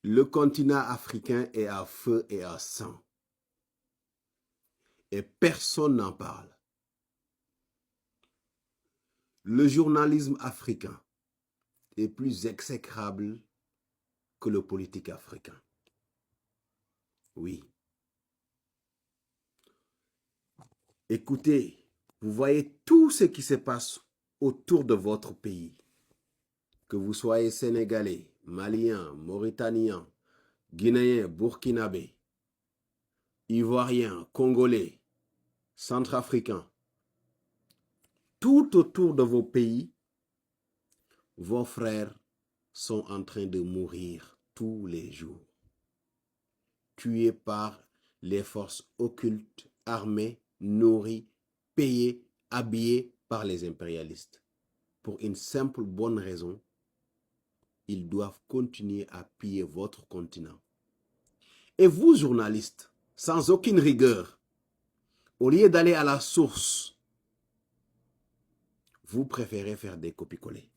Le continent africain est à feu et à sang. Et personne n'en parle. Le journalisme africain est plus exécrable que le politique africain. Oui. Écoutez, vous voyez tout ce qui se passe autour de votre pays. Que vous soyez sénégalais, malien, mauritanien, guinéen, burkinabé, ivoirien, congolais, centrafricain. Tout autour de vos pays, vos frères sont en train de mourir tous les jours. Tués par les forces occultes, armées, nourries, payées, habillées par les impérialistes. Pour une simple bonne raison, ils doivent continuer à piller votre continent. Et vous, journalistes, sans aucune rigueur, au lieu d'aller à la source, vous préférez faire des copies-collées.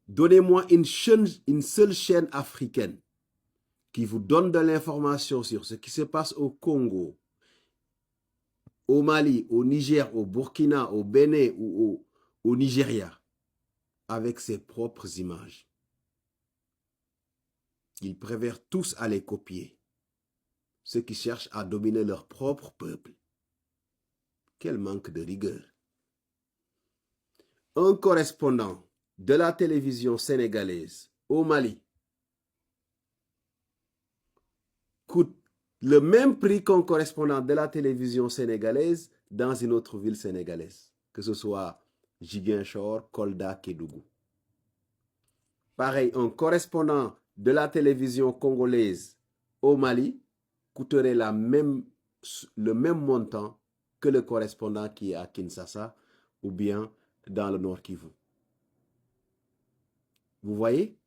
Donnez-moi une seule chaîne africaine qui vous donne de l'information sur ce qui se passe au Congo, au Mali, au Niger, au Burkina, au Bénin ou au Nigeria, avec ses propres images. Ils préfèrent tous à les copier, ceux qui cherchent à dominer leur propre peuple. Quel manque de rigueur. Un correspondant de la télévision sénégalaise au Mali coûte le même prix qu'un correspondant de la télévision sénégalaise dans une autre ville sénégalaise, que ce soit Ziguinchor, Kolda, Kédougou. Pareil, un correspondant de la télévision congolaise au Mali coûterait le même montant que le correspondant qui est à Kinshasa ou bien dans le Nord Kivu. Vous voyez?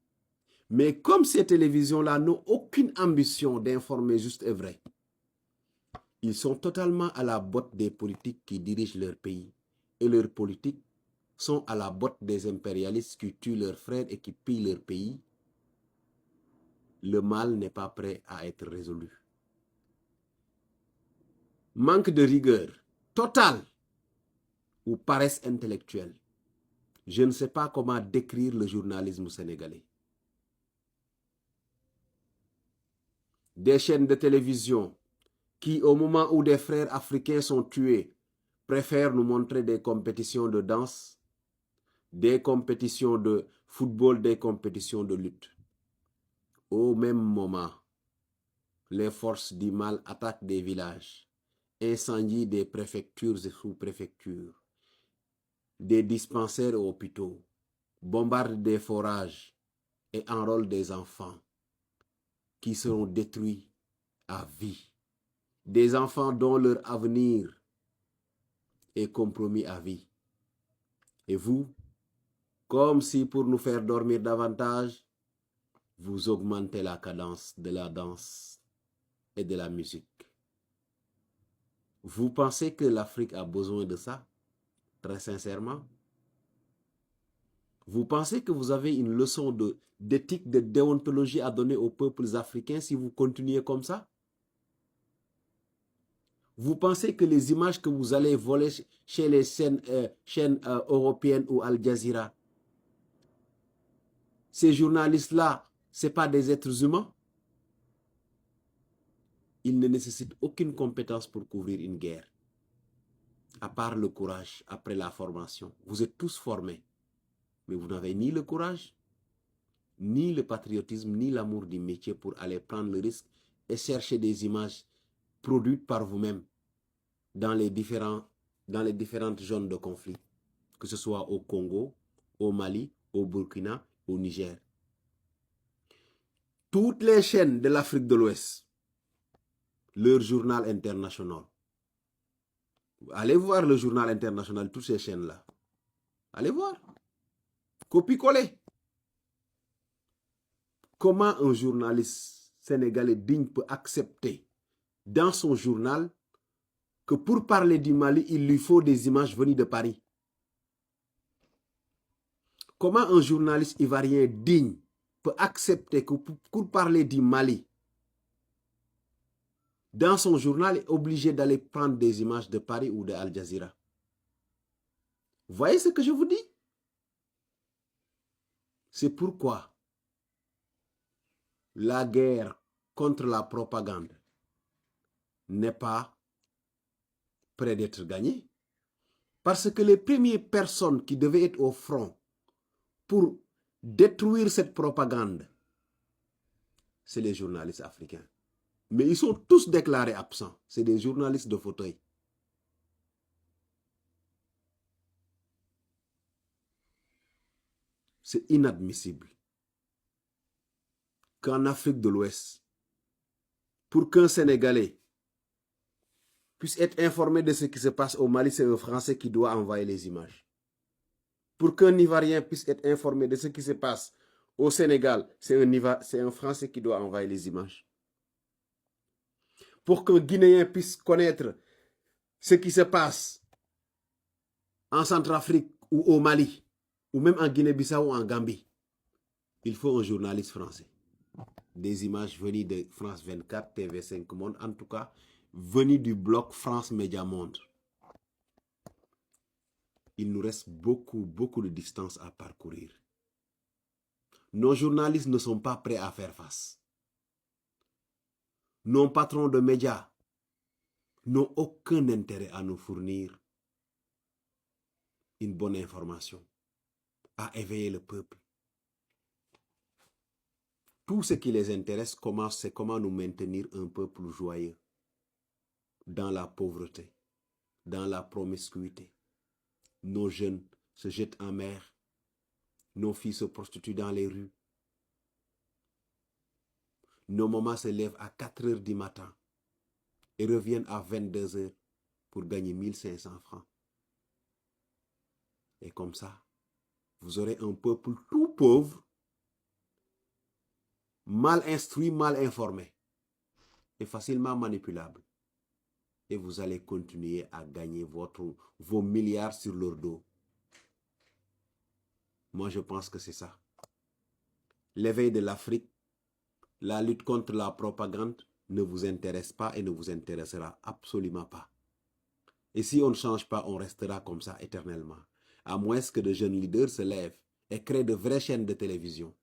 Mais comme ces télévisions-là n'ont aucune ambition d'informer juste et vrai, ils sont totalement à la botte des politiques qui dirigent leur pays. Et leurs politiques sont à la botte des impérialistes qui tuent leurs frères et qui pillent leur pays. Le mal n'est pas prêt à être résolu. Manque de rigueur totale ou paresse intellectuelle. Je ne sais pas comment décrire le journalisme sénégalais. Des chaînes de télévision qui, au moment où des frères africains sont tués, préfèrent nous montrer des compétitions de danse, des compétitions de football, des compétitions de lutte. Au même moment, les forces du mal attaquent des villages, incendient des préfectures et sous-préfectures, des dispensaires et hôpitaux, bombardent des forages et enrôlent des enfants qui seront détruits à vie. Des enfants dont leur avenir est compromis à vie. Et vous, comme si pour nous faire dormir davantage, vous augmentez la cadence de la danse et de la musique. Vous pensez que l'Afrique a besoin de ça? Très sincèrement? Vous pensez que vous avez une leçon d'éthique, de déontologie à donner aux peuples africains si vous continuez comme ça? Vous pensez que les images que vous allez voler chez les chaînes européennes ou Al Jazeera, ces journalistes-là, ce n'est pas des êtres humains? Ils ne nécessitent aucune compétence pour couvrir une guerre, à part le courage après la formation. Vous êtes tous formés, mais vous n'avez ni le courage, ni le patriotisme, ni l'amour du métier pour aller prendre le risque et chercher des images produites par vous-même dans les différentes zones de conflit, que ce soit au Congo, au Mali, au Burkina, au Niger. Toutes les chaînes de l'Afrique de l'Ouest, leur journal international. Allez voir le journal international, toutes ces chaînes-là. Allez voir. Copie-coller. Comment un journaliste sénégalais digne peut accepter dans son journal que pour parler du Mali, il lui faut des images venues de Paris? Comment un journaliste ivoirien digne peut accepter que pour parler du Mali, dans son journal, est obligé d'aller prendre des images de Paris ou de Al Jazeera? Vous voyez ce que je vous dis? C'est pourquoi la guerre contre la propagande n'est pas près d'être gagnée. Parce que les premières personnes qui devaient être au front pour détruire cette propagande, c'est les journalistes africains. Mais ils sont tous déclarés absents. C'est des journalistes de fauteuil. C'est inadmissible qu'en Afrique de l'Ouest, pour qu'un Sénégalais puisse être informé de ce qui se passe au Mali, c'est un Français qui doit envoyer les images. Pour qu'un Ivoirien puisse être informé de ce qui se passe au Sénégal, c'est un Français qui doit envoyer les images. Pour qu'un Guinéen puisse connaître ce qui se passe en Centrafrique ou au Mali, ou même en Guinée-Bissau ou en Gambie, il faut un journaliste français. Des images venues de France 24, TV5 Monde, en tout cas, venues du bloc France Média Monde. Il nous reste beaucoup de distance à parcourir. Nos journalistes ne sont pas prêts à faire face. Nos patrons de médias n'ont aucun intérêt à nous fournir une bonne information, à éveiller le peuple. Tout ce qui les intéresse, c'est comment nous maintenir un peuple joyeux dans la pauvreté, dans la promiscuité. Nos jeunes se jettent en mer, nos filles se prostituent dans les rues, nos mamans se lèvent à 4 heures du matin et reviennent à 22 heures pour gagner 1500 francs. Et comme ça, vous aurez un peuple tout pauvre, mal instruit, mal informé et facilement manipulable. Et vous allez continuer à gagner vos milliards sur leur dos. Moi, je pense que c'est ça. L'éveil de l'Afrique, la lutte contre la propagande ne vous intéresse pas et ne vous intéressera absolument pas. Et si on ne change pas, on restera comme ça éternellement. À moins que de jeunes leaders se lèvent et créent de vraies chaînes de télévision.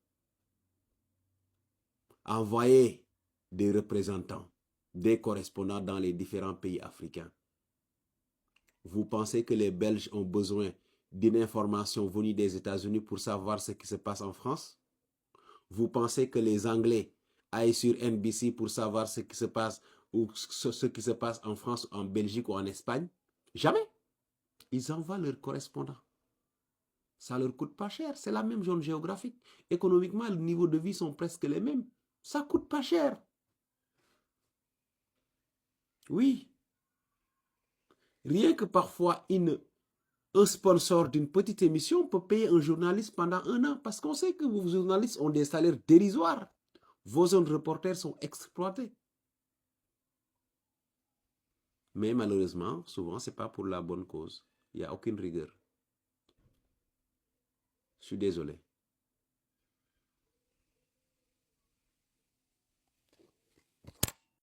Envoyez des représentants, des correspondants dans les différents pays africains. Vous pensez que les Belges ont besoin d'une information venue des États-Unis pour savoir ce qui se passe en France? Vous pensez que les Anglais aillent sur NBC pour savoir ce qui se passe ou ce qui se passe en France, en Belgique ou en Espagne? Jamais. Ils envoient leurs correspondants. Ça leur coûte pas cher. C'est la même zone géographique. Économiquement, le niveau de vie sont presque les mêmes. Ça coûte pas cher. Oui. Rien que parfois, un sponsor d'une petite émission peut payer un journaliste pendant 1 an parce qu'on sait que vos journalistes ont des salaires dérisoires. Vos zones reporters sont exploités. Mais malheureusement, souvent, ce n'est pas pour la bonne cause. Il n'y a aucune rigueur. Je suis désolé.